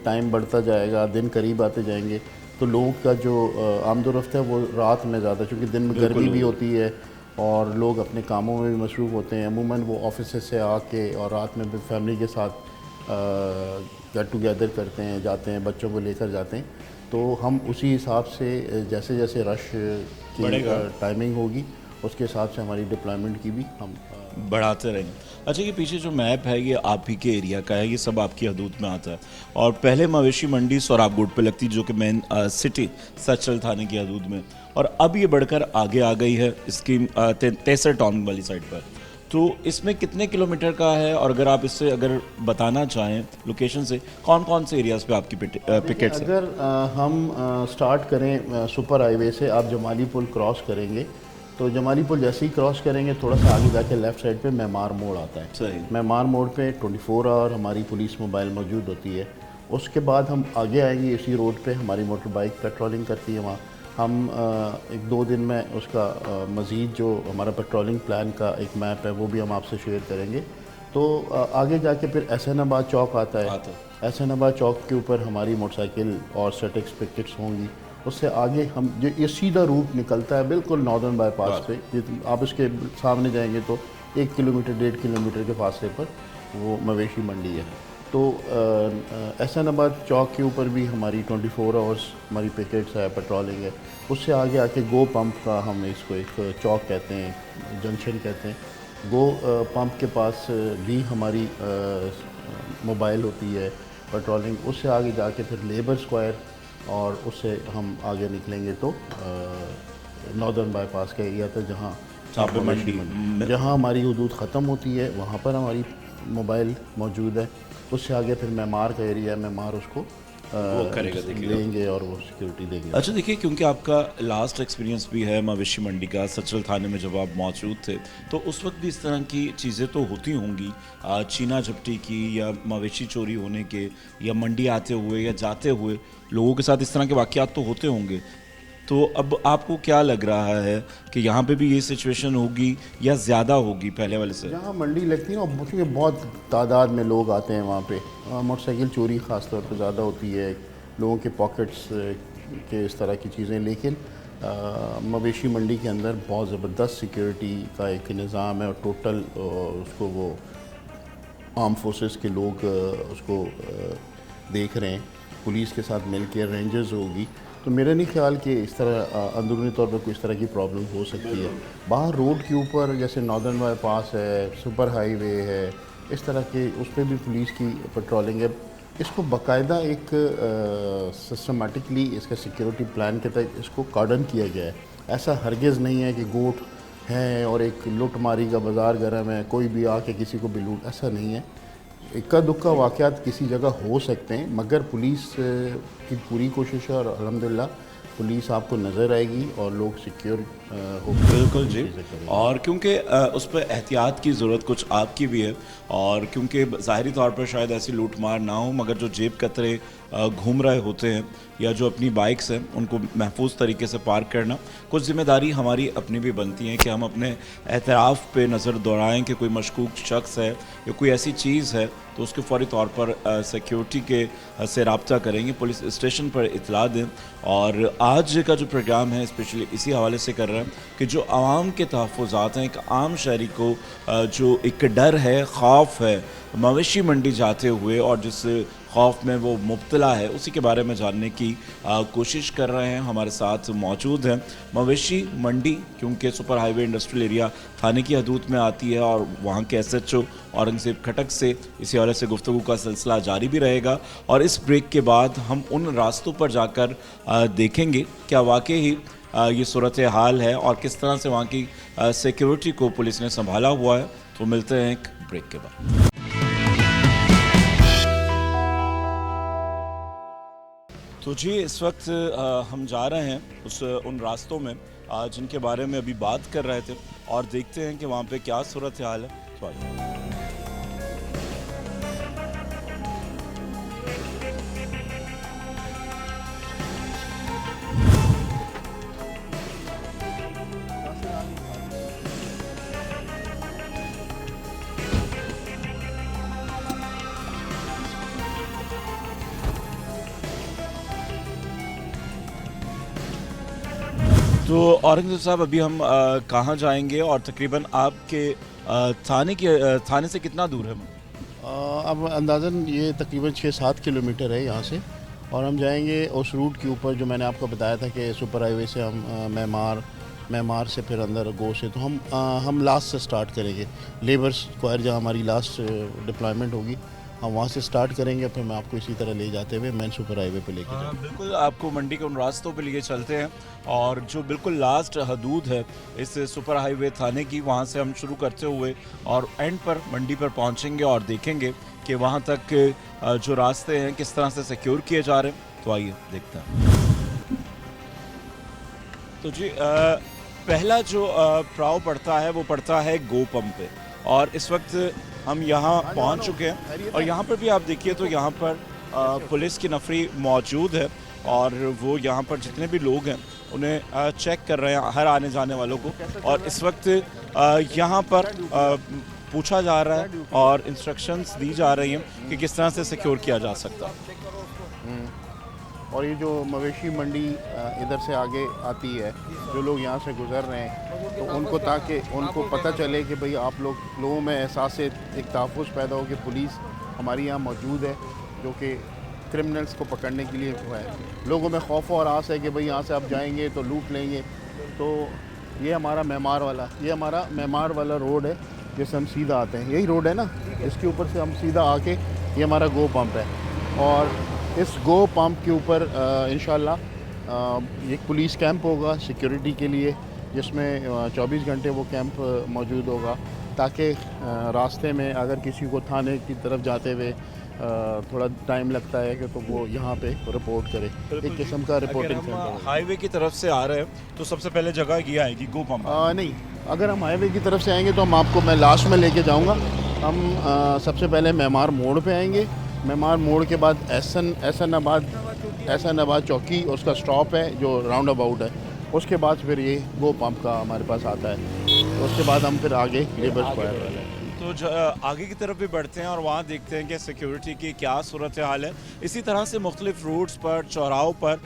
टाइम बढ़ता जाएगा, दिन करीब आते जाएंगे, तो लोगों का जो आमदोरफ्त है वो रात में ज़्यादा, चूँकि दिन में गर्मी भी होती है और लोग अपने कामों में भी मसरूफ़ होते हैं। अमूमन वो ऑफिस से आके और रात में भी फैमिली के साथ गेट टुगेदर करते हैं, जाते हैं, बच्चों को लेकर जाते हैं। तो हम उसी हिसाब से जैसे जैसे रश की टाइमिंग होगी उसके हिसाब से हमारी डिप्लॉयमेंट की भी हम बढ़ाते रहेंगे। अच्छा, ये पीछे जो मैप है ये आप ही के एरिया का है, ये सब आपकी हदूद में आता है। और पहले मवेशी मंडी सोराबगुड पे लगती जो कि मेन सिटी सचल थाने की हदूद में, और अब ये बढ़कर आगे आ गई है इसकी तेसर टाउन वाली साइड पर। तो इसमें कितने किलोमीटर का है, और अगर आप इससे अगर बताना चाहें लोकेशन से कौन कौन से एरियाज़ पे आपकी पिकेट्स हैं? अगर हम स्टार्ट करें सुपर हाईवे से, आप जमाली पुल क्रॉस करेंगे तो जमाली पुल जैसे ही क्रॉस करेंगे थोड़ा सा आगे जाके लेफ़्ट साइड पे मेमार मोड़ आता है। सही। मेमार मोड़ पे 24 आवर हमारी पुलिस मोबाइल मौजूद होती है। उसके बाद हम आगे आएंगे, इसी रोड पे हमारी मोटर बाइक पेट्रोलिंग करती है। वहाँ हम 1-2 दिन में उसका मज़ीद जो हमारा पेट्रोलिंग प्लान का एक मैप है वो भी हम आपसे शेयर करेंगे। तो आगे जाके फिर एहसनाबाद चौक आता है। एहसनाबाद चौक के ऊपर हमारी मोटरसाइकिल और स्टैटिक्स पिकेट्स होंगी। उससे आगे हम जो ये सीधा रूट निकलता है बिल्कुल नॉर्दर्न बाईपास पे, आप इसके सामने जाएंगे तो 1 किलोमीटर 1.5 किलोमीटर के फासले पर वो मवेशी मंडी है। तो एहसनाबाद चौक के ऊपर भी हमारी 24 आवर्स हमारी पिकेट्स है, पेट्रोलिंग है। उससे आगे आके गो पंप का हम इसको एक चौक कहते हैं, जंक्शन कहते हैं, गो पंप के पास भी हमारी मोबाइल होती है पेट्रोलिंग। उससे आगे जाके फिर लेबर स्क्वायर और उससे हम आगे निकलेंगे तो नॉर्दर्न बाईपास का एरिया था जहाँ जहाँ हमारी हदूद ख़त्म होती है वहाँ पर हमारी मोबाइल मौजूद है। उससे आगे फिर मेमार का एरिया, मेमार उसको वो करेगा, देंगे और वो सिक्योरिटी देंगे। अच्छा, देखिए क्योंकि आपका लास्ट एक्सपीरियंस भी है मवेशी मंडी का, सचल थाने में जब आप मौजूद थे तो उस वक्त भी इस तरह की चीज़ें तो होती होंगी, चीना झपटी की या मवेशी चोरी होने के या मंडी आते हुए या जाते हुए लोगों के साथ इस तरह के वाक़यात तो होते होंगे। तो अब आपको क्या लग रहा है कि यहाँ पे भी ये सिचुएशन होगी या ज़्यादा होगी पहले वाले से? जहाँ मंडी लगती है ना, क्योंकि बहुत तादाद में लोग आते हैं वहाँ पे, मोटरसाइकिल चोरी ख़ास तौर पे ज़्यादा होती है, लोगों के पॉकेट्स के इस तरह की चीज़ें। लेकिन मवेशी मंडी के अंदर बहुत ज़बरदस्त सिक्योरिटी का एक निज़ाम है और टोटल उसको वो आर्म फोर्सेस के लोग उसको देख रहे हैं, पुलिस के साथ मिल के रेंजर्स होगी। तो मेरा नहीं ख्याल कि इस तरह अंदरूनी तौर पर कोई इस तरह की प्रॉब्लम हो सकती है। बाहर रोड के ऊपर जैसे नॉर्दर्न बाईपास है, सुपर हाईवे है, इस तरह के उस पर भी पुलिस की पेट्रोलिंग है। इसको बाकायदा एक सिस्टमेटिकली इसका सिक्योरिटी प्लान के तहत इसको कार्डन किया गया है। ऐसा हरगिज़ नहीं है कि गोट है और एक लुटमारी का बाज़ार गर्म है, कोई भी आके किसी को भी लूट, ऐसा नहीं है। इक्का दुक्का वाक़यात किसी जगह हो सकते हैं, मगर पुलिस की पूरी कोशिश है और अल्हम्दुलिल्लाह पुलिस आपको नज़र आएगी और लोग सिक्योर हो। बिल्कुल जी, और क्योंकि उस पर एहतियात की ज़रूरत कुछ आपकी भी है, और क्योंकि ज़ाहिरी तौर पर शायद ऐसी लूट मार ना हो, मगर जो जेब कतरे घूम रहे होते हैं या जो अपनी बाइक्स हैं उनको महफूज तरीके से पार्क करना, कुछ ज़िम्मेदारी हमारी अपनी भी बनती है कि हम अपने एतराफ़ पे नज़र दौड़ाएं कि कोई मशकूक शख्स है या कोई ऐसी चीज़ है तो उसके फ़ौरी तौर पर सिक्योरिटी के से रब्ता करेंगे, पुलिस स्टेशन पर इतला दें। और आज का जो प्रोग्राम है स्पेशली इसी हवाले से कर रहे हैं कि जो आवाम के तहफ़्फ़ुज़ात हैं, एक आम शहरी को जो एक डर है, खौफ है मवेशी मंडी जाते हुए, और जिस खौफ में वो मुब्तला है, उसी के बारे में जानने की कोशिश कर रहे हैं। हमारे साथ मौजूद हैं मवेशी मंडी, क्योंकि सुपर हाईवे इंडस्ट्रियल एरिया थाने की हदूद में आती है और वहाँ के SHO औरंगजेब खटक से इसी हवाले से गुफ्तगू का सिलसिला जारी भी रहेगा। और इस ब्रेक के बाद हम उन रास्तों पर जाकर देखेंगे क्या वाकई ही ये सूरत हाल है और किस तरह से वहाँ की सिक्योरिटी को पुलिस ने संभाला हुआ है। तो मिलते हैं एक ब्रेक के बाद। तो जी इस वक्त हम जा रहे हैं उन रास्तों में जिनके बारे में अभी बात कर रहे थे और देखते हैं कि वहाँ पे क्या सूरत हाल है। तो आइए। तो औरंगजेब साहब अभी हम कहाँ जाएंगे और तकरीबन आपके थाने से कितना दूर है? अब अंदाज़न ये तकरीबन 6-7 किलोमीटर है यहाँ से, और हम जाएंगे उस रूट के ऊपर जो मैंने आपको बताया था कि सुपर हाईवे से हम मैमार से फिर अंदर गो से, तो हम लास्ट से स्टार्ट करेंगे। लेबर स्क्वायर जहाँ हमारी लास्ट डिप्लॉयमेंट होगी हम वहाँ से स्टार्ट करेंगे, फिर मैं आपको इसी तरह ले जाते हुए मेन सुपर हाईवे पे लेके जाऊँगा। बिल्कुल आपको मंडी के उन रास्तों पे लिए चलते हैं और जो बिल्कुल लास्ट हदूद है इस सुपर हाईवे थाने की, वहाँ से हम शुरू करते हुए और एंड पर मंडी पर पहुँचेंगे और देखेंगे कि वहाँ तक जो रास्ते हैं किस तरह से सिक्योर किए जा रहे हैं। तो आइए देखते हैं। तो जी पहला जो पड़ाव पड़ता है वो पड़ता है गो पंप पे, और इस वक्त हम यहाँ पहुँच चुके हैं और यहाँ पर भी आप देखिए तो यहाँ पर पुलिस की नफरी मौजूद है और वो यहाँ पर जितने भी लोग हैं उन्हें चेक कर रहे हैं हर आने जाने वालों को। और इस वक्त यहाँ पर पूछा जा रहा है और इंस्ट्रक्शंस दी जा रही हैं कि किस तरह से सिक्योर किया जा सकता है। और ये जो मवेशी मंडी इधर से आगे आती है, जो लोग यहाँ से गुज़र रहे हैं तो उनको, ताकि उनको पता चले कि भाई आप लोगों में एहसास एक तहफ़्फ़ुज़ पैदा हो कि पुलिस हमारी यहाँ मौजूद है जो कि क्रिमिनल्स को पकड़ने के लिए हुआ है। लोगों में खौफ और आस है कि भाई यहाँ से आप जाएंगे तो लूट लेंगे। तो ये हमारा मैमार वाला रोड है जिससे हम सीधा आते हैं, यही रोड है ना, इसके ऊपर से हम सीधा आके ये हमारा गो पंप है। और इस गो पंप के ऊपर इंशाल्लाह एक पुलिस कैंप होगा सिक्योरिटी के लिए, जिसमें 24 घंटे वो कैंप मौजूद होगा, ताकि रास्ते में अगर किसी को थाने की तरफ जाते हुए थोड़ा टाइम लगता है कि तो वो यहाँ पे रिपोर्ट करे। एक किस्म का रिपोर्टिंग सेंटर। हाईवे की तरफ से आ रहे हैं तो सबसे पहले जगह ये आएगी गो पंप? नहीं, अगर हम हाईवे की तरफ से आएंगे तो मैं लास्ट में लेके जाऊँगा। हम सबसे पहले मैमार मोड़ पे आएंगे। मैमार मोड़ के बाद एहसनाबाद चौकी उसका स्टॉप है जो राउंड अबाउट है, उसके बाद फिर ये गो पंप का हमारे पास आता है। तो उसके बाद हम फिर आगे लेबर स्क्वायर वाले तो आगे की तरफ भी बढ़ते हैं और वहाँ देखते हैं कि सिक्योरिटी की क्या सूरत हाल है। इसी तरह से मुख्तलिफ रूट्स पर, चौराहों पर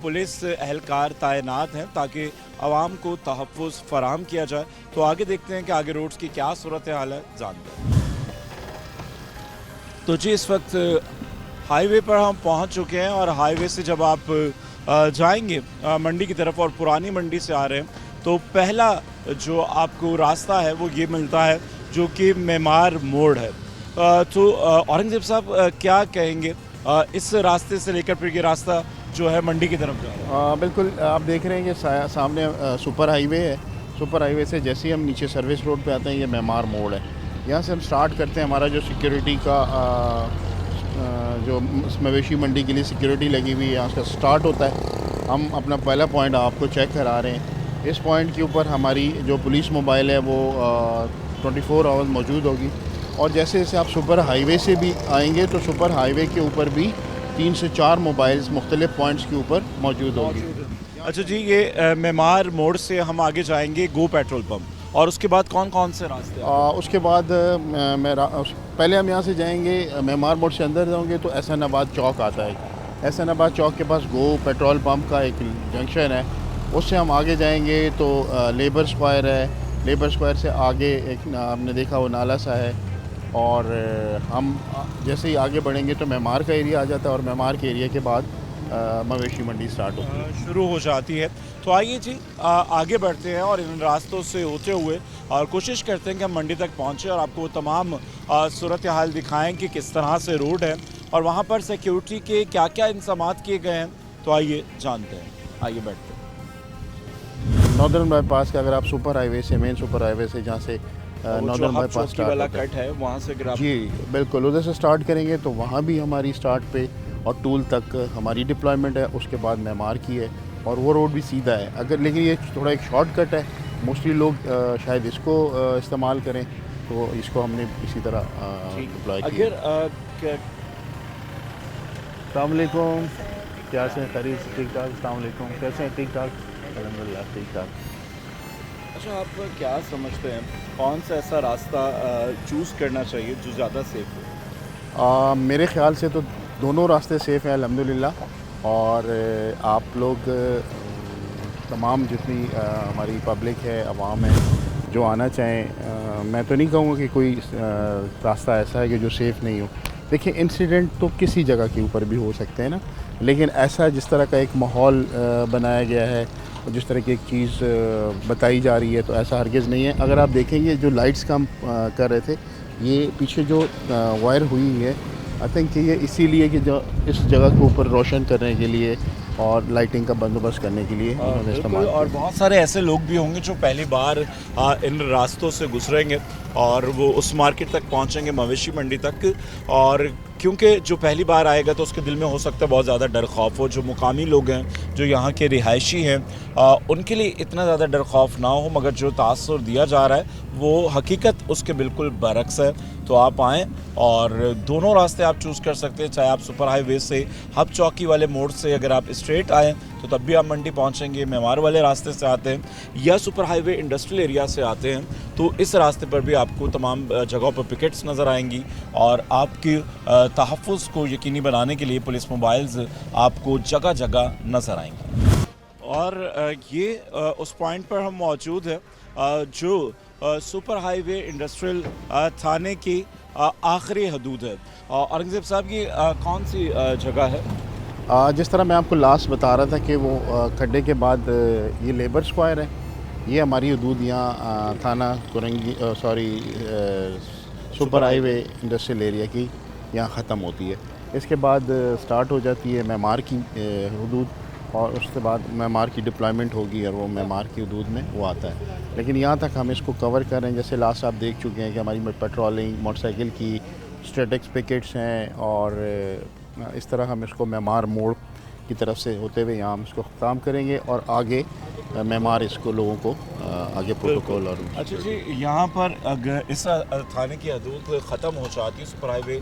पुलिस एहलकार तैनात हैं ताकि आवाम को तहफ़्फ़ुज़ फराहम किया जाए। तो आगे देखते हैं कि आगे रोड्स की क्या सूरत हाल है, जानते हैं। तो जी इस वक्त हाईवे पर हम पहुंच चुके हैं और हाईवे से जब आप जाएंगे मंडी की तरफ और पुरानी मंडी से आ रहे हैं तो पहला जो आपको रास्ता है वो ये मिलता है जो कि मैमार मोड़ है। तो औरंगजेब साहब क्या कहेंगे इस रास्ते से लेकर फिर ये रास्ता जो है मंडी की तरफ जा रहा है? बिल्कुल, आप देख रहे हैं कि सामने सुपर हाईवे है। सुपर हाईवे से जैसे ही हम नीचे सर्विस रोड पे आते हैं ये मैमार मोड़ है। यहाँ से हम स्टार्ट करते हैं। हमारा जो सिक्योरिटी का जो मवेशी मंडी के लिए सिक्योरिटी लगी हुई है यहाँ से स्टार्ट होता है। हम अपना पहला पॉइंट आपको चेक करा रहे हैं। इस पॉइंट के ऊपर हमारी जो पुलिस मोबाइल है वो 24 आवर्स मौजूद होगी। और जैसे जैसे आप सुपर हाईवे से भी आएंगे तो सुपर हाईवे के ऊपर भी 3 से 4 मोबाइल्स मुख्तलिफ पॉइंट्स के ऊपर मौजूद होगी। अच्छा जी, ये मैमार मोड़ से हम आगे जाएंगे गो पेट्रोल पंप, और उसके बाद कौन कौन से रास्ते? उसके बाद पहले हम यहाँ से जाएंगे, मैमार मोड़ से अंदर जाएंगे तो एहसनाबाद चौक आता है। एहसनाबाद चौक के पास गो पेट्रोल पंप का एक जंक्शन है, उससे हम आगे जाएंगे तो लेबर स्क्वायर है। लेबर स्क्वायर से आगे एक आपने देखा वो नाला सा है, और हम जैसे ही आगे बढ़ेंगे तो मेमार का एरिया आ जाता है और मेमार के एरिया के बाद मवेशी मंडी स्टार्ट होती है, शुरू हो जाती है। तो आइए जी आगे बढ़ते हैं और इन रास्तों से होते हुए और कोशिश करते हैं कि हम मंडी तक पहुँचें और आपको वो तमाम सूरत हाल दिखाएं कि किस तरह से रोड है और वहाँ पर सिक्योरिटी के क्या क्या इंतजामात किए गए हैं। तो आइए जानते हैं, आइए बैठते हैं। नॉर्दर्न बाईपास का अगर आप सुपर हाईवे से, मेन सुपर हाईवे से जहाँ से नॉर्दर्न बाईपास स्टार्ट वाला कट है वहाँ से अगर आप जी बिल्कुल उधर से स्टार्ट करेंगे तो वहाँ भी हमारी स्टार्ट पे और टूल तक हमारी डिप्लॉयमेंट है। उसके बाद मेमार की है और वो रोड भी सीधा है। अगर लेकिन ये थोड़ा एक शॉर्टकट है, मोस्टली लोग शायद इसको इस्तेमाल करें, तो इसको हमने इसी तरह डिप्लॉय किया। अगर अस्सलामुअलैकुम, क्या से खरीद ठीक ठाक? अस्सलामुअलैकुम, कैसे हैं? ठीक ठाक, अल्हम्दुलिल्लाह ठीक ठाक। अच्छा, आप क्या समझते हैं कौन सा ऐसा रास्ता चूज़ करना चाहिए जो ज़्यादा सेफ हो? मेरे ख्याल से तो दोनों रास्ते सेफ़ हैं अल्हम्दुलिल्लाह। और आप लोग तमाम जितनी हमारी पब्लिक है, अवाम है, जो आना चाहें, मैं तो नहीं कहूँगा कि कोई रास्ता ऐसा है कि जो सेफ़ नहीं हो। देखिए, इंसिडेंट तो किसी जगह के ऊपर भी हो सकते हैं ना, लेकिन ऐसा जिस तरह का एक माहौल बनाया गया है और जिस तरह की एक चीज़ बताई जा रही है, तो ऐसा हरगिज़ नहीं है। अगर आप देखेंगे जो लाइट्स का हम कर रहे थे, ये पीछे जो वायर हुई है, आई थिंक कि ये इसीलिए कि जो इस जगह के ऊपर रोशन करने के लिए और लाइटिंग का बंदोबस्त करने के लिए इन्होंने इस्तेमाल किया। और बहुत सारे ऐसे लोग भी होंगे जो पहली बार इन रास्तों से गुजरेंगे और वो उस मार्केट तक पहुंचेंगे, मवेशी मंडी तक, और क्योंकि जो पहली बार आएगा तो उसके दिल में हो सकता है बहुत ज़्यादा डर खौफ हो। जो मुकामी लोग हैं, जो यहाँ के रिहायशी हैं, उनके लिए इतना ज़्यादा डर खौफ ना हो, मगर जो तासुर दिया जा रहा है वो हकीकत उसके बिल्कुल बरक्स है। तो आप आएँ और दोनों रास्ते आप चूज़ कर सकते हैं। चाहे आप सुपर हाईवे से हब चौकी वाले मोड़ से अगर आप स्ट्रेट आएँ तो तब भी आप मंडी पहुँचेंगे, मेमार वाले रास्ते से आते हैं या सुपर हाईवे इंडस्ट्रियल एरिया से आते हैं तो इस रास्ते पर भी आपको तमाम जगहों पर पिकेट्स नज़र आएंगी और आपके तहफ़्फ़ुज़ को यकीनी बनाने के लिए पुलिस मोबाइल्स आपको जगह जगह नज़र आएंगी। और ये उस पॉइंट पर हम मौजूद हैं जो सुपर हाईवे इंडस्ट्रियल थाने की आखिरी हदूद है। औरंगज़ेब साहब, ये कौन सी जगह है? जिस तरह मैं आपको लास्ट बता रहा था कि वो खड्डे के बाद ये लेबर स्क्वायर है, ये हमारी हदूद यहाँ थाना Korangi super highway industrial area की यहाँ ख़त्म होती है। इसके बाद स्टार्ट हो जाती है मेमार की हदूद और उसके बाद मेमार की डिप्लॉयमेंट होगी और वो मेमार की हदूद में वो आता है। लेकिन यहाँ तक हम इसको कवर कर रहे हैं। जैसे लास्ट आप देख चुके हैं कि हमारी पेट्रोलिंग, मोटरसाइकिल की स्टैटिक्स पिकेट्स हैं और इस तरह हम इसको मेमार मोड़ की तरफ से होते हुए यहाँ हम इसको ख़त्म करेंगे और आगे मेमार इसको लोगों को आगे प्रोटोकॉल और। अच्छा जी, यहाँ पर अगर इस थाने की हदूद ख़त्म हो जाती है सुपर हाईवे,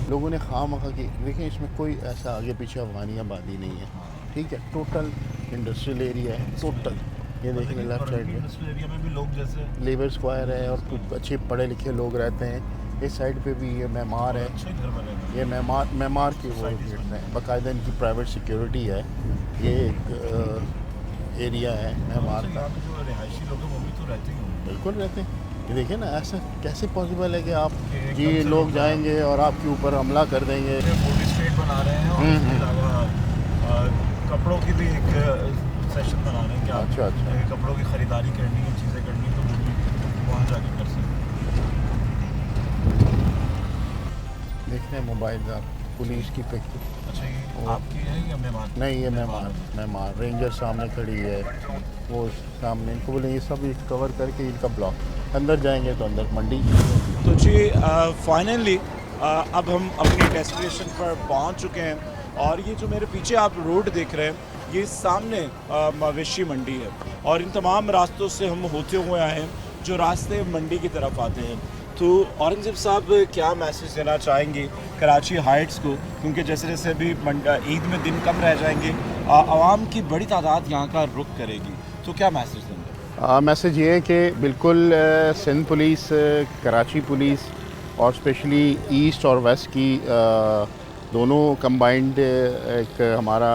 लोगों ने खामखा की, देखें इसमें कोई ऐसा आगे पीछे अफगानी आबादी नहीं है, ठीक है, टोटल इंडस्ट्रियल एरिया है, टोटल। ये देखें लेफ्ट साइड में इंडस्ट्रियल एरिया में भी लोग जैसे लेबर स्क्वायर है और कुछ अच्छे पढ़े लिखे लोग रहते हैं। इस साइड पे भी ये मेमार है, ये मेमार के वो गेट्स हैं, बाकायदा इनकी प्राइवेट सिक्योरिटी है। ये एक एरिया है मेमार का। जो रिहायशी लोग हैं वो भी तो रहते हैं। बिल्कुल रहते हैं। ये देखिए ना, ऐसा कैसे पॉसिबल है कि आप जी लोग जाएंगे और आपके ऊपर हमला कर देंगे। फूड स्ट्रीट बना रहे हैं और इसके अलावा कपड़ों की भी एक सेशन बना रहे हैं कि अच्छा अच्छा कपड़ों की ख़रीदारी करनी है, चीज़ें करनी है तो वो भी वहाँ जाके कर सकते हैं। देखते हैं मोबाइल आप पुलिस की पिक। अच्छा, ये आपकी है या मेमार? नहीं, ये मेमार रेंजर सामने खड़ी है, वो सामने इनको बोले ये सब कवर करके इनका ब्लॉक अंदर जाएंगे तो अंदर मंडी। तो जी फाइनली अब हम अपनी डेस्टिनेशन पर पहुंच चुके हैं और ये जो मेरे पीछे आप रोड देख रहे हैं, ये सामने मवेशी मंडी है और इन तमाम रास्तों से हम होते हुए आए हैं जो रास्ते मंडी की तरफ आते हैं। तो औरंगज़ेब साहब, क्या मैसेज देना चाहेंगे कराची हाइट्स को, क्योंकि जैसे जैसे अभी ईद में दिन कम रह जाएंगे, आवाम की बड़ी तादाद यहाँ का रुख करेगी, तो क्या मैसेज देंगे? मैसेज ये है कि बिल्कुल सिंध पुलिस, कराची पुलिस और स्पेशली ईस्ट और वेस्ट की दोनों कंबाइंड एक हमारा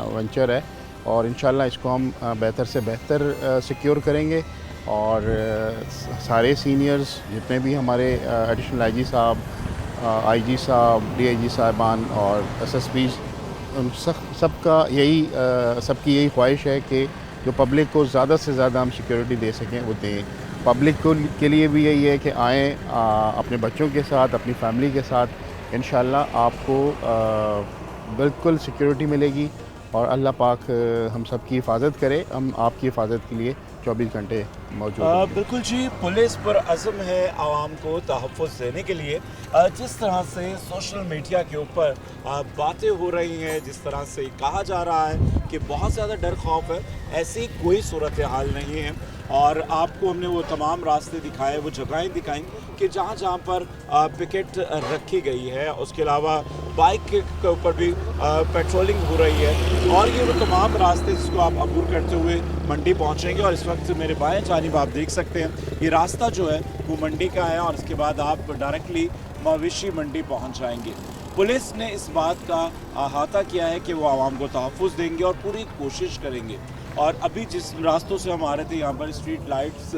वेंचर है और इंशाल्लाह इसको हम बेहतर से बेहतर सिक्योर करेंगे और सारे सीनियर्स जितने भी हमारे एडिशनल आईजी साहब, आईजी साहब, डीआईजी साहबान और एसएसपी, उन सबका यही सबकी यही ख्वाहिश है कि जो पब्लिक को ज़्यादा से ज़्यादा हम सिक्योरिटी दे सकें वो दें। पब्लिक को के लिए भी यही है कि आएँ अपने बच्चों के साथ, अपनी फैमिली के साथ। इंशाल्लाह आपको बिल्कुल सिक्योरिटी मिलेगी और अल्लाह पाक हम सब की हिफाजत करे। हम आपकी हिफाजत के लिए 24 घंटे मौजूद हैं। बिल्कुल जी, पुलिस पर अज़म है आवाम को तहफ़्फ़ुज़ देने के लिए। जिस तरह से सोशल मीडिया के ऊपर बातें हो रही हैं, जिस तरह से कहा जा रहा है कि बहुत ज़्यादा डर खौफ है, ऐसी कोई सूरत हाल नहीं है। और आपको हमने वो तमाम रास्ते दिखाए, वो जगहें दिखाई कि जहाँ जहाँ पर पिकेट रखी गई है। उसके अलावा बाइक के ऊपर भी पेट्रोलिंग हो रही है। और ये वो तमाम रास्ते जिसको आप अबूर करते हुए मंडी पहुँचेंगे। और इस वक्त मेरे बाएं जानिब आप देख सकते हैं ये रास्ता जो है वो मंडी का है और इसके बाद आप डायरेक्टली मवेशी मंडी पहुँच जाएंगे। पुलिस ने इस बात का अहाता किया है कि वो आवाम को तहफ़्फ़ुज़ देंगे और पूरी कोशिश करेंगे। और अभी जिस रास्तों से हम आ रहे थे, यहाँ पर स्ट्रीट लाइट्स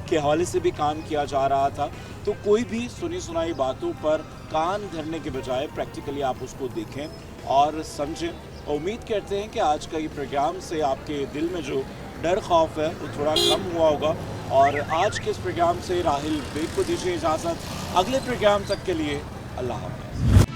के हवाले से भी काम किया जा रहा था। तो कोई भी सुनी सुनाई बातों पर कान धरने के बजाय प्रैक्टिकली आप उसको देखें और समझें। उम्मीद करते हैं कि आज का ये प्रोग्राम से आपके दिल में जो डर खौफ है वो थोड़ा कम हुआ होगा। और आज के इस प्रोग्राम से राहिल बेग को दीजिए इजाज़त। अगले प्रोग्राम तक के लिए अल्लाह हाफ़िज़।